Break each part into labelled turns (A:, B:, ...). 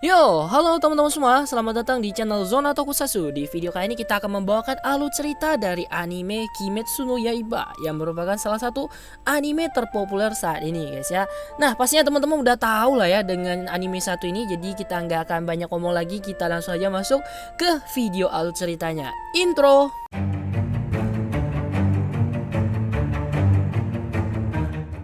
A: Yo, halo teman-teman semua, selamat datang di channel Zona Tokusatsu. Di video kali ini kita akan membawakan alur cerita dari anime Kimetsu no Yaiba yang merupakan salah satu anime terpopuler saat ini guys ya. Nah pastinya teman-teman udah tahu lah ya dengan anime satu ini, jadi kita nggak akan banyak ngomong lagi, kita langsung aja masuk ke video alur ceritanya. Intro.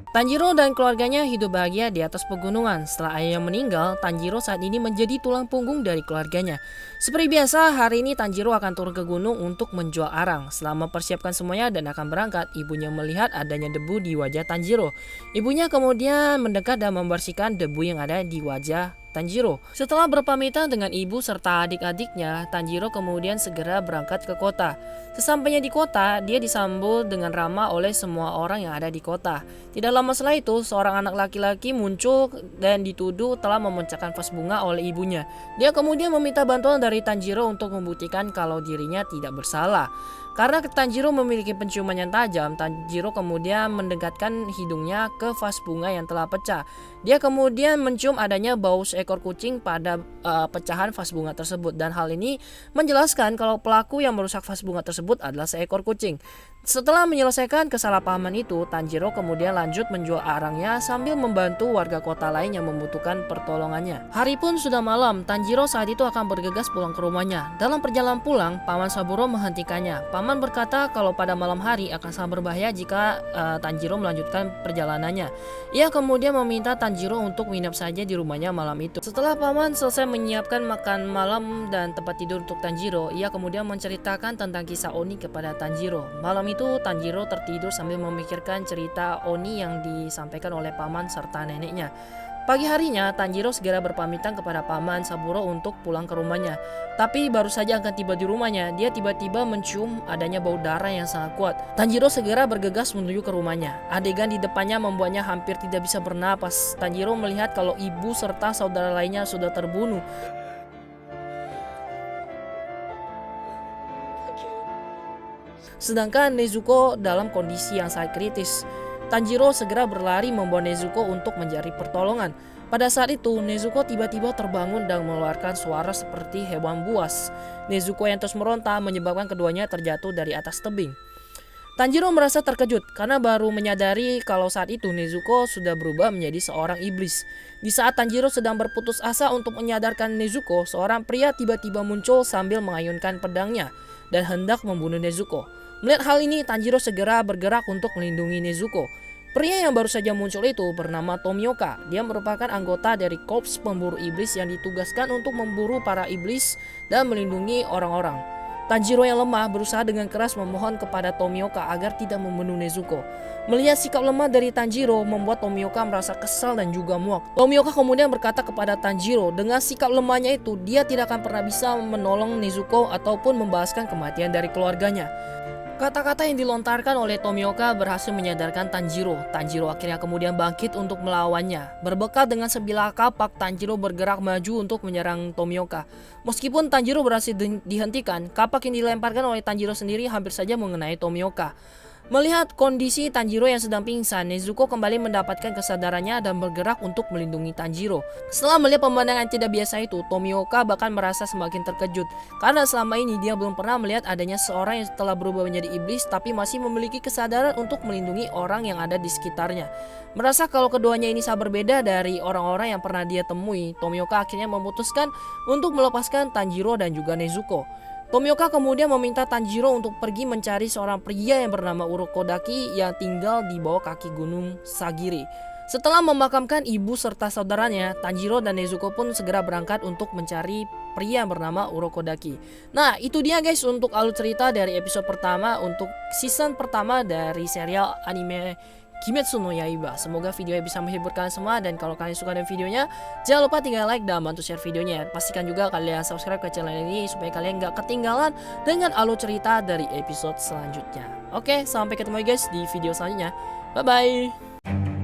A: Tanjiro dan keluarganya hidup bahagia di atas pegunungan. Setelah ayahnya meninggal, Tanjiro saat ini menjadi tulang punggung dari keluarganya. Seperti biasa, hari ini Tanjiro akan turun ke gunung untuk menjual arang. Setelah mempersiapkan semuanya dan akan berangkat, ibunya melihat adanya debu di wajah Tanjiro. Ibunya kemudian mendekat dan membersihkan debu yang ada di wajah Tanjiro. Setelah berpamitan dengan ibu serta adik-adiknya, Tanjiro kemudian segera berangkat ke kota. Sesampainya di kota, dia disambut dengan ramah oleh semua orang yang ada di kota. Tidak lama setelah itu, seorang anak laki-laki muncul dan dituduh telah memecahkan vas bunga oleh ibunya. Dia kemudian meminta bantuan dari Tanjiro untuk membuktikan kalau dirinya tidak bersalah. Karena Tanjiro memiliki penciuman yang tajam, Tanjiro kemudian mendekatkan hidungnya ke vas bunga yang telah pecah. Dia kemudian mencium adanya bau seekor kucing pada pecahan vas bunga tersebut, dan hal ini menjelaskan kalau pelaku yang merusak vas bunga tersebut adalah seekor kucing. Setelah menyelesaikan kesalahpahaman itu, Tanjiro kemudian lanjut menjual arangnya sambil membantu warga kota lain yang membutuhkan pertolongannya. Hari pun sudah malam, Tanjiro saat itu akan bergegas pulang ke rumahnya. Dalam perjalanan pulang, Paman Saburo menghentikannya. Paman berkata kalau pada malam hari akan sangat berbahaya jika Tanjiro melanjutkan perjalanannya. Ia kemudian meminta Tanjiro untuk menginap saja di rumahnya malam itu. Setelah Paman selesai menyiapkan makan malam dan tempat tidur untuk Tanjiro, ia kemudian menceritakan tentang kisah Oni kepada Tanjiro. Malam itu Tanjiro tertidur sambil memikirkan cerita Oni yang disampaikan oleh paman serta neneknya. Pagi harinya, Tanjiro segera berpamitan kepada Paman Saburo untuk pulang ke rumahnya. Tapi baru saja akan tiba di rumahnya, dia tiba-tiba mencium adanya bau darah yang sangat kuat. Tanjiro segera bergegas menuju ke rumahnya. Adegan di depannya membuatnya hampir tidak bisa bernapas. Tanjiro melihat kalau ibu serta saudara lainnya sudah terbunuh. Sedangkan Nezuko dalam kondisi yang sangat kritis. Tanjiro segera berlari membawa Nezuko untuk mencari pertolongan. Pada saat itu, Nezuko tiba-tiba terbangun dan mengeluarkan suara seperti hewan buas. Nezuko yang terus meronta menyebabkan keduanya terjatuh dari atas tebing. Tanjiro merasa terkejut karena baru menyadari kalau saat itu Nezuko sudah berubah menjadi seorang iblis. Di saat Tanjiro sedang berputus asa untuk menyadarkan Nezuko, seorang pria tiba-tiba muncul sambil mengayunkan pedangnya dan hendak membunuh Nezuko. Melihat hal ini, Tanjiro segera bergerak untuk melindungi Nezuko. Pria yang baru saja muncul itu bernama Tomioka. Dia merupakan anggota dari korps pemburu iblis yang ditugaskan untuk memburu para iblis dan melindungi orang-orang. Tanjiro yang lemah berusaha dengan keras memohon kepada Tomioka agar tidak membunuh Nezuko. Melihat sikap lemah dari Tanjiro membuat Tomioka merasa kesal dan juga muak. Tomioka kemudian berkata kepada Tanjiro, dengan sikap lemahnya itu dia tidak akan pernah bisa menolong Nezuko ataupun membalaskan kematian dari keluarganya. Kata-kata yang dilontarkan oleh Tomioka berhasil menyadarkan Tanjiro. Tanjiro akhirnya kemudian bangkit untuk melawannya. Berbekal dengan sebilah kapak, Tanjiro bergerak maju untuk menyerang Tomioka. Meskipun Tanjiro berhasil dihentikan, kapak yang dilemparkan oleh Tanjiro sendiri hampir saja mengenai Tomioka. Melihat kondisi Tanjiro yang sedang pingsan, Nezuko kembali mendapatkan kesadarannya dan bergerak untuk melindungi Tanjiro. Setelah melihat pemandangan tidak biasa itu, Tomioka bahkan merasa semakin terkejut karena selama ini dia belum pernah melihat adanya seorang yang telah berubah menjadi iblis tapi masih memiliki kesadaran untuk melindungi orang yang ada di sekitarnya. Merasa kalau keduanya ini sangat berbeda dari orang-orang yang pernah dia temui, Tomioka akhirnya memutuskan untuk melepaskan Tanjiro dan juga Nezuko. Tomioka kemudian meminta Tanjiro untuk pergi mencari seorang pria yang bernama Urokodaki yang tinggal di bawah kaki gunung Sagiri. Setelah memakamkan ibu serta saudaranya, Tanjiro dan Nezuko pun segera berangkat untuk mencari pria yang bernama Urokodaki. Nah, itu dia guys untuk alur cerita dari episode pertama untuk season pertama dari serial anime Kimetsu no Yaiba. Semoga videonya bisa menghibur kalian semua, dan kalau kalian suka dengan videonya, jangan lupa tinggal like dan bantu share videonya. Pastikan juga kalian subscribe ke channel ini supaya kalian gak ketinggalan dengan alur cerita dari episode selanjutnya. Oke, sampai ketemu guys di video selanjutnya. Bye bye.